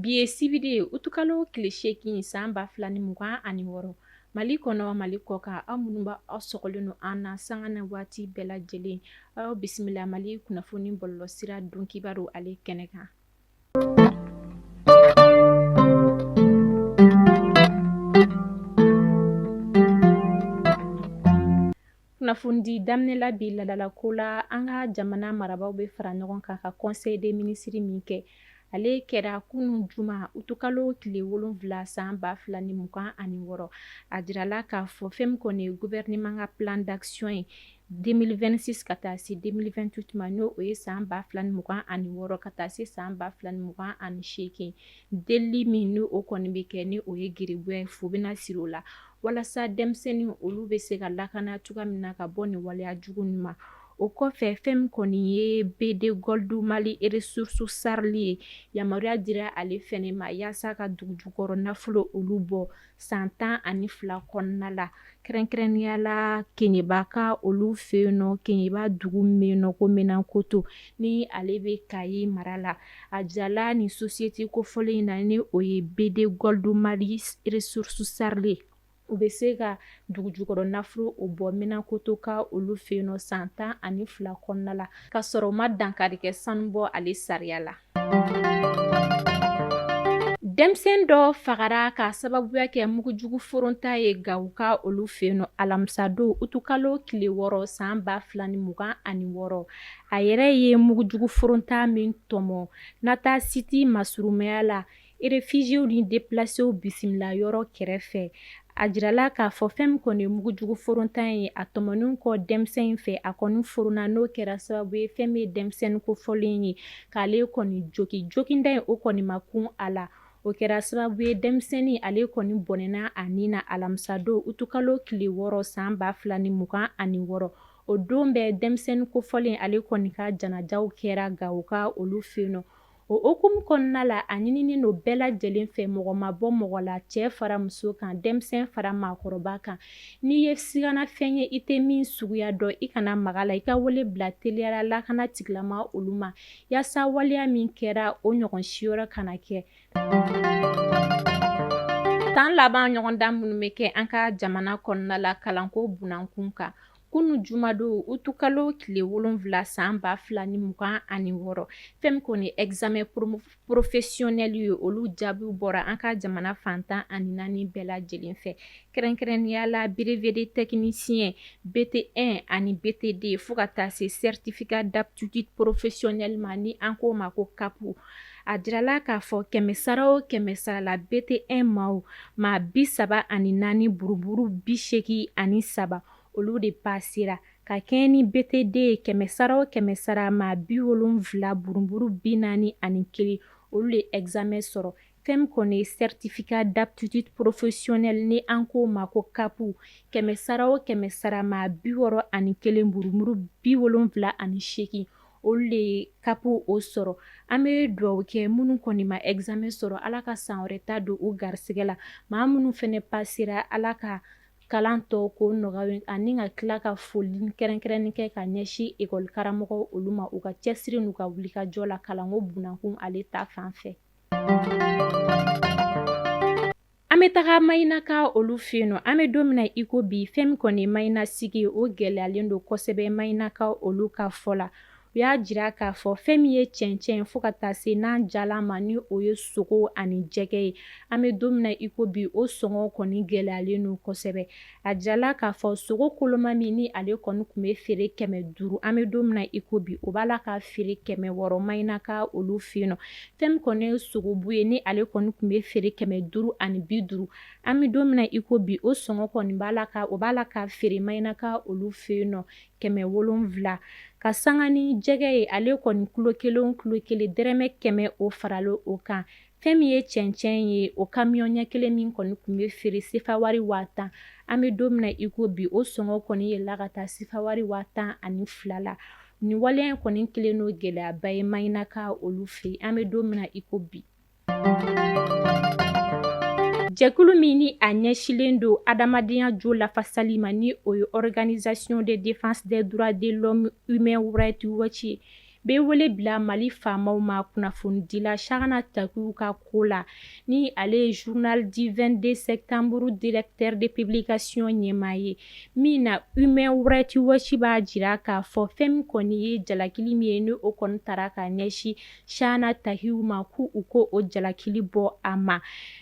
Bi ye sibiri ye utukalo tile 8 san 2026 Mali kɔnɔ Mali kɔkan aw minnu b'a aw sɔgɔlen don an na sanga na waati bɛɛ lajɛlen aw bisimila Mali kunnafoni bɔlɔlɔsira don kibaru ale kɛnɛ kan. Kunnafoni daminɛ la bi ladala ko la an ka jamana marabaaw bɛ fara ɲɔgɔn kan ka conseil des ministres min kɛ ale kɛra kunun juma utukalo tile 7 san 2026 a jirala k'a fɔ fɛn min kɔni ye gouvernement ka plan d'action ye 2026 ka taa se 2028 ma n'o ye san 2026 ka taa se san 2028 delili min n'o kɔni bɛ kɛ ni o ye geribuya ye fo bɛna siri o la walasa denmisɛnnin olu bɛ se ka lakana cogoya min na ka bɔ nin waleya jugu ninnu ma. O kɔfɛ fɛn min kɔni ye BD Gold Mali ressources sarili ye yamaruya dira ale fɛnɛ ma yaasa ka dugu jukɔrɔ nafolo olu bɔ san 12 kɔnɔna la kɛrɛnkɛrɛnnenya la Keɲeba ka olu fɛ yen nɔ Keɲeba dugu min bɛ yen nɔ ko Minankoto ni ale bɛ Kayi mara la a jirala ni société kofɔlen in na ni o ye BD Gold Mali ressources sarili u bɛ se ka dugu jukɔrɔ nafolo o bɔ Minankoto ka olu fɛ yen nɔ san 12 kɔnɔna la ka sɔrɔ u ma dankari kɛ sanu bɔ ale sariya la. Denmisɛn dɔ fagara ka sababuya kɛ mugujugu foronta ye Gawo ka olu fɛ yen nɔ alamisa don utukalo tile 6 san 2026 a yɛrɛ ye mugujugu foronta min tɔmɔ nata siti masurumaya la réfugiés ni déplacés bisimila yɔrɔ kɛrɛfɛ a jirala k'a fɔ fɛn min kɔni ye mugujugu foronta ye a tɔmɔnen kɔ denmisɛn in fɛ a kɔni furuna n'o kɛra sababu ye fɛn min ye denmisɛnnin kofɔlen ye k'ale kɔni joginda in o kɔni ma kun a la o kɛra sababu ye denmisɛnnin ale kɔni bɔnɛna a nin na alamisa don utukalo tile 6 san 2026 o don bɛɛ denmisɛnnin kofɔlen ale kɔni ka janajaw kɛra Gawo ka olu fɛ yen nɔ o hukumu kɔnɔna la a ɲininen don bɛɛ lajɛlen fɛ mɔgɔ ma bɔ mɔgɔ la cɛ fara muso kan denmisɛn fara maakɔrɔba kan n'i ye siganafɛn ye i tɛ min suguya dɔn i kana maga la i ka wele bila teliyala lakana tigilama olu ma yaasa waleya min kɛra o ɲɔgɔn siyɔrɔ kana kɛ. Tan laban ɲɔgɔn dan minnu bɛ kɛ an ka jamana kɔnɔna la kalanko bunankun kan kunun jumadon utukalo tile 7 san 2026 fɛn min kɔni examen professionnel ye olu jaabiw bɔra an ka jamana fantan ani 4 bɛɛ lajɛlen fɛ kɛrɛnkɛrɛnnenya la brevet de technicien BT1 ani BT2 fo ka taa se certificat d'aptitude professionnelle ma ni an ko ma ko CAP a jirala k'a fɔ 100 o 100 la BT1 maa 34 buruburu 83 olu de pasera ka kɛɲɛ ni BT2 ye 100 o 100 maa 70 buruburu 41 olu de examen sɔrɔ fɛn min kɔni ye certificat d'aptitude professionnelle ni an ko ma ko CAP 100 o 100 maa 61 buruburu 78 olu de ye CAP o sɔrɔ an bɛ dugawu kɛ minnu kɔni ma examen sɔrɔ ala ka san wɛrɛ ta don u garisɛgɛ la maa minnu fɛnɛ pasera ala ka kalan tɔ ko nɔgɔya ani ka tila ka foli kɛrɛnkɛrɛnnen kɛ ka ɲɛsin école karamɔgɔ olu ma u ka cɛsiri n'u ka wulikajɔ la kalanko bunankun ale ta fan fɛ. An bɛ taga Mayinaka olu fɛ yen nɔ an bɛ don min na i ko bi fɛn min kɔni ye Mayina sigi o gɛlɛyalen don kosɛbɛ Mayinaka olu ka fɔ la u y'a jira k'a fɔ fɛn min ye cɛncɛn fo ka taa se n'an jala ma ni o ye sogo ani jɛgɛ ye an bɛ don min na i ko bi o sɔngɔ kɔni gɛlɛyalen don kosɛbɛ a jirala k'a fɔ sogo koloma min ni ale kɔni tun bɛ feere 500 an bɛ don min na i ko bi o b'a la ka feere 600 Mayinaka olu fɛ yen nɔ fɛn min kɔni ye sogobu ye ni ale kɔni tun bɛ feere 550 an bɛ don min na i ko bi o sɔngɔ kɔni b'a la ka feere Mayinaka olu fɛ yen nɔ 700 ka sanga ni jɛgɛ ye ale kɔni kilo kelen dɛrɛmɛ 100 o faralo o kan fɛn min ye cɛncɛn ye o camion ɲɛ kelen min kɔni tun bɛ feere sefa wari 10,000 an bɛ don min na i ko bi o sɔngɔ kɔni yɛlɛla ka taa sefa wari 12,000 la nin waleya in kɔni kelen n'o gɛlɛyaba ye Mayinaka olu fɛ yen an bɛ don min na i ko bi. Jɛkulu min ni a ɲɛsilen don adamadenya jo lafasali ma ni o ye Organisation de défense des droits de l'homme Human Rights Watch bɛ wele bila Mali faamaw ma kunnafonidila Cheikhana Tahiru ka ko la ni ale ye journal du 22 septembre directeur de publication ɲɛmaa ye min na Human Rights Watch b'a jira k'a fɔ fɛn min kɔni ye jalakili min ye ni o kɔni tara ka ɲɛsin Cheikhana Tahiru ma ko o jalakili bɔ a ma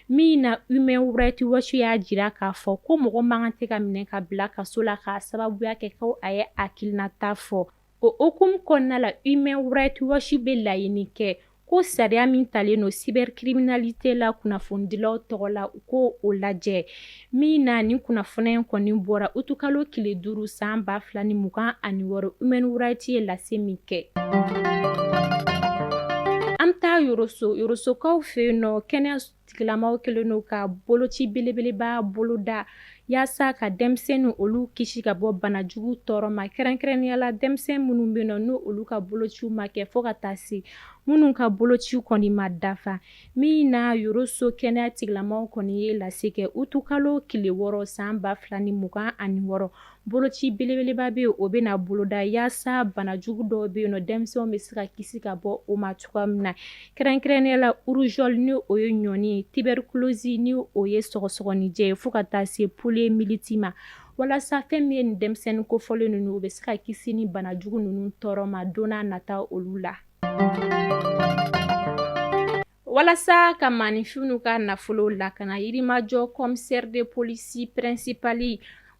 min na Human Rights Watch y'a jira k'a fɔ ko mɔgɔ man kan tɛ ka minɛ ka bila kaso la k'a sababuya kɛ ko a ye hakilinata fɔ o hukumu kɔnɔna la Human Rights Watch bɛ laɲini kɛ ko sariya min talen don cybercriminalité la kunnafonidilaw tɔgɔ la u ko o lajɛ min na nin kunnafoniya in kɔni bɔra utukalo tile 5 san 2026 Human Rights ye lase min kɛ. An taa yorosokaw fɛ yen nɔ kɛnɛya tigilamaw kɛlen don ka boloci belebeleba boloda yaasa ka denmisɛnnin olu kisi ka bɔ banajugu tɔɔrɔ ma kɛrɛnkɛrɛnnenya la denmisɛnnin minnu bɛ yen nɔ n'o olu ka bolociw ma kɛ fo ka taa se minnu ka bolociw kɔni ma dafa min na yoroso kɛnɛya tigilamaw kɔni ye lase kɛ utukalo tile 6 san 2026 boloci belebeleba bɛ yen o bɛna boloda yaasa banajugu dɔw bɛ yen nɔ denmisɛnw bɛ se ka kisi ka bɔ o ma cogoya min na kɛrɛnkɛrɛnnenya la rougeole ni o ye ɲɔni tuberculose ni o ye sɔgɔsɔgɔnijɛ ye fo ka taa se poliomyélite ma walasa fɛn min ye nin denmisɛnnin kofɔlen ninnu u bɛ se ka kisi ni banajugu ninnu tɔɔrɔ ma don n'a nata olu la. Walasa ka maanifinw ka nafolo lakana Yirimajɔ commissaire de police principal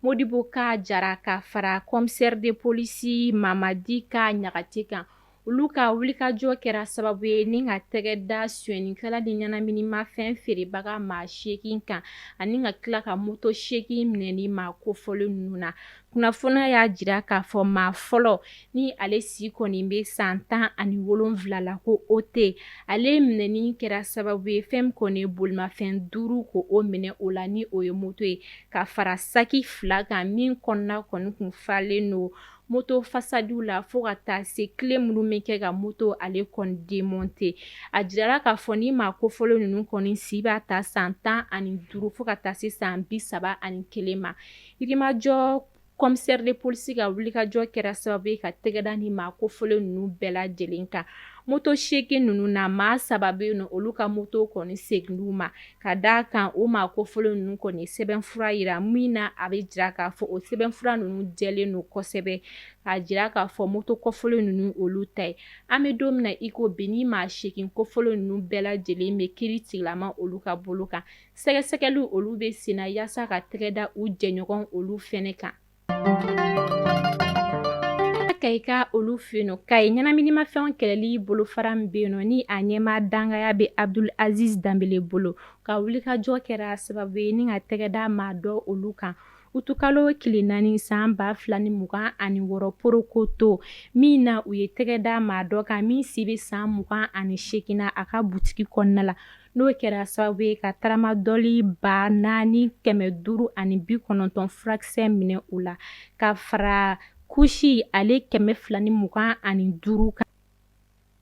Modibo Ka Jara ka fara commissaire de police Mamadi Ka Ɲagate kan olu ka wulikajɔ kɛra sababu ye ni ka tɛgɛ da suyɛnikɛla ni ɲɛnaminimafɛn feerebaga maa 8 kan ani ka tila ka moto 8 minɛni maa kofɔlen ninnu na kunnafoniya y'a jira k'a fɔ maa fɔlɔ ni ale si kɔni bɛ san 17 la ko o tɛ ale minɛni kɛra sababu ye fɛn kɔni ye bolimafɛn 5 ko o minɛ o la ni o ye moto ye ka fara saki 2 kan min kɔnɔna kɔni kun falen don moto fasadiw la fo ka taa se clé minnu bɛ kɛ ka moto ale kɔni démonter a jirala k'a fɔ ni maa kofɔlen ninnu kɔni si b'a ta san 15 fo ka taa se san 31 ma Yirimajɔ commissaire de police ka wulikajɔ kɛra sababu ye ka tɛgɛda ni maa kofɔlen ninnu bɛɛ lajɛlen kan moto 8 ninnu na maa 3 bɛ yen nɔ olu ka moto kɔni seginna ma ka d'a kan o maa kofɔlen ninnu kɔni sɛbɛnfura yira min na a bɛ jira k'a fɔ o sɛbɛnfura ninnu jɛlen don kosɛbɛ k'a jira k'a fɔ moto kɔfɔlen ninnu olu ta ye an bɛ don min na i ko bi ni maa 8 kofɔlen ninnu bɛɛ lajɛlen bɛ kiiri tigilama olu ka bolo kan sɛgɛsɛgɛliw olu bɛ sen na yaasa ka tɛgɛda u jɛɲɔgɔn olu fɛnɛ kan. Ka olu fɛ yen nɔ ka ye ɲɛnaminimafɛnw kɛlɛli bolofara min bɛ yen nɔ ni a ɲɛmaa dangaya bɛ Abdul Aziz Danbele bolo ka wulikajɔ kɛra sababu ye ni ka tɛgɛda maa dɔ olu kan utukalo tile 4 san 2026 Porokoto min na u ye tɛgɛda maa dɔ kan min si bɛ san 28 na a ka butiki kɔnɔna la n'o kɛra sababu ye ka tramadɔli 4590 furakisɛ minɛ u la ka fara kushi ale 225 kan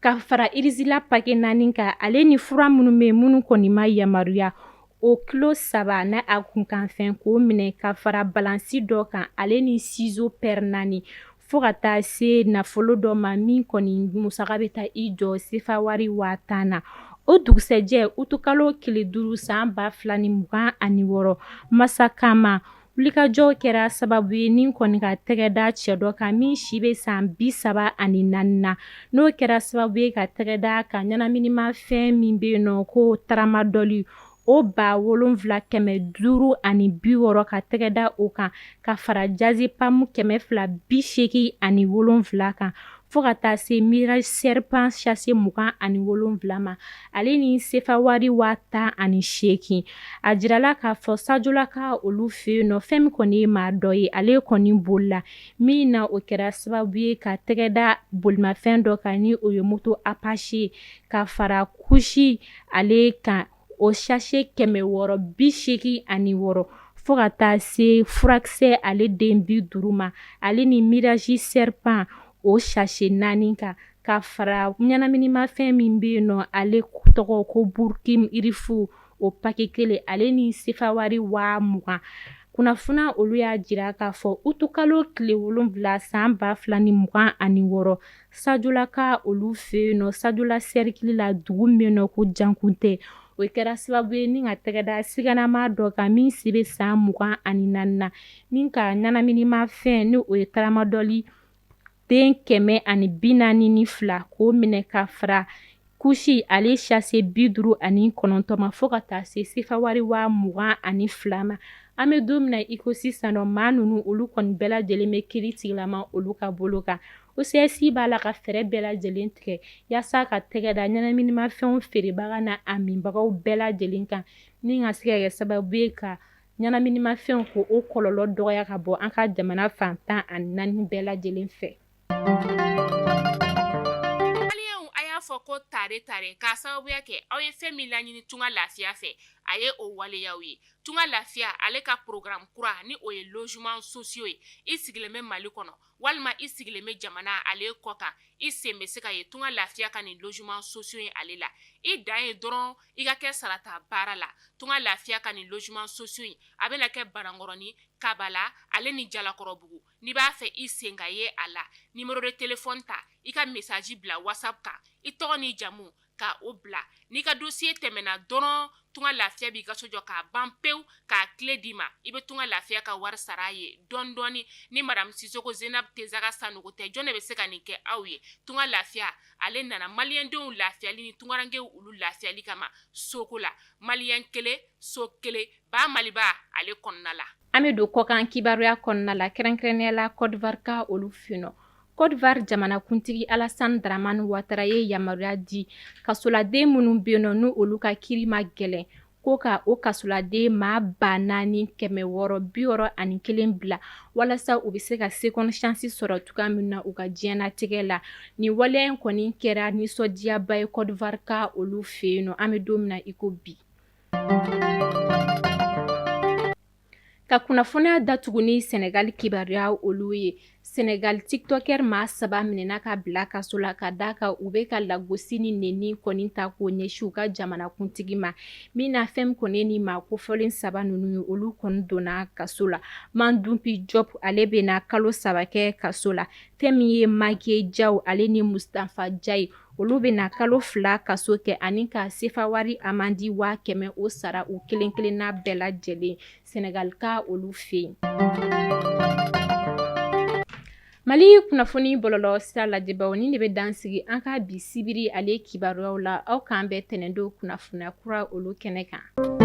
ka fara irizila pake 4 kan ale ni fura minnu bɛ yen minnu kɔni ma yamaruya o kilo 3 n'a a kunkanfɛn k'o minɛ ka fara balansi dɔ kan ale ni ciseau paire 4 fo ka taa se nafolo dɔ ma min kɔni musaka bɛ taa i jɔ sefa wari 50,000 na o dugusɛjɛ utukalo tile 5 san 2026 Masakama wulikajɔ kɛra sababu ye ni kɔni ka tɛgɛda cɛ dɔ kan min si bɛ san 34 na n'o kɛra sababu ye ka tɛgɛda ka ɲɛnaminimafɛn min bɛ yen nɔ ko tramadɔli o 7560 ka tɛgɛda o kan ka fara jazepam 287 kan fo ka taa se mirage serpent chassé 27 ma ale ni sefa wari 18,000 a jirala k'a fɔ sajolaka olu fɛ yen nɔ fɛn min kɔni ye maa dɔ ye ale kɔni bolila min na o kɛra sababu ye ka tɛgɛda bolimafɛn dɔ kan ni o ye moto Apache ka fara kushi ale kan o sachet 686 fo ka taa se furakisɛ ale den 50 ma ale ni mirage serpent o sachet 4 kan ka fara ɲɛnaminimafɛn min bɛ yen nɔ ale tɔgɔ ko Burkim Irifu o pake 1 ale ni sefa wari 20,000 kunnafoniya olu y'a jira k'a fɔ utukalo tile 7 san 2026 Sadulaka olu fɛ yen nɔ Sadula cercle la dugu min nɔ ko Jankuntɛ o kɛra sababu ye ni ka tɛgɛda siganama dɔ kan min si bɛ san 24 na min ka ɲanaminimafɛn ni o ye tramadɔli den 142 k'o minɛ ka fara kusi ale sase 59 ma fo ka taa se sefawari 22 ma an bɛ don min na i ko sisan nɔ maa ninnu olu kɔni bɛɛ lajɛlen bɛ kiiri tigilama olu ka bolo kan OCS b'a la ka fɛɛrɛ bɛɛ lajɛlen tigɛ yaasa ka tɛgɛda ɲanaminimafɛnw feerebaga na a minbagaw bɛɛ lajɛlen kan ni ka se ka kɛ sababu ye ka ɲanaminimafɛnw ko o kɔlɔlɔ dɔgɔya ka bɔ an ka jamana fan 14 bɛɛ lajɛlen fɛ. Fɔ ko tare k'a sababuya kɛ aw ye fɛn min laɲini tunga lafiya fɛ a ye o waleyaw ye tunga lafiya ale ka programme kura ni o ye logement sociaux ye i sigilen bɛ Mali kɔnɔ walima i sigilen bɛ jamana ale kɔ kan i sen bɛ se ka ye tunga lafiya ka nin logement sociaux ye ale la i dan ye dɔrɔn i ka kɛ sarata baara la tunga lafiya ka nin logement sociaux ye a bɛna kɛ Banankɔrɔni Kabala ale ni Jalakɔrɔbugu n'i b'a fɛ i sen ka ye a la numéro de téléphone ta i ka message bila WhatsApp kan i tɔgɔ ni jamu ka o bila n'i ka dossier tɛmɛna dɔrɔn tunga lafiya b'i ka so jɔ k'a ban pewu k'a clé d'i ma i bɛ tunga lafiya ka wari sara ye dɔɔni dɔɔni ni madame Sisoko Zenab Tesaga Sanogo tɛ jɔn de bɛ se ka nin kɛ aw ye tunga lafiya ale nana maliyɛndenw lafiyali ni tungarankew olu lafiyali kama soko la maliyɛn kelen so kelen ba Maliba ale kɔnɔna la. An bɛ don kɔkan kibaruya kɔnɔna la kɛrɛnkɛrɛnnenya la Côte d'Ivoire ka olu fɛ yen nɔ Côte d'Ivoire jamanakuntigi Alassane Dramane Ouattara ye yamaruya di kasoladen minnu bɛ yen nɔ n'u olu ka kiiri ma gɛlɛn ko ka o kasoladen maa 4,661 bila walasa u bɛ se ka seconde chance sɔrɔ cogoya min na u ka diɲɛnatigɛ la nin waleya in kɔni kɛra nisɔndiyaba ye Côte d'Ivoire ka olu fɛ yen nɔ an bɛ don min na i ko bi. Ka kunnafoniya datugu ni Senegal kibaruya olu ye Senegal tiktoker maa 3 minɛna ka bila kaso la ka d'a kan u bɛ ka lagosi ni nɛni kɔni ta k'o ɲɛsin u ka jamanakuntigi ma min na fɛn min kɔni ye nin maa kofɔlen 3 ninnu ye olu kɔni donna kaso la Mandumpi Diop ale bɛ na kalo 3 kɛ kaso la fɛn min ye Makie Diaw ale ni Mustafa Diaye olu bɛ na kalo 2 kaso kɛ ani ka sefawari amandi 100,000 o sara u kelen kelenna bɛɛ lajɛlen Senegal ka olu fɛ yen. Mali kunnafoni bɔlɔlɔ sira lajɛbaw ni de bɛ dansigi an ka bi sibiri ale kibaruyaw la aw k'an bɛɛ tɛnɛndo kunnafoniya kura olu kɛnɛ kan.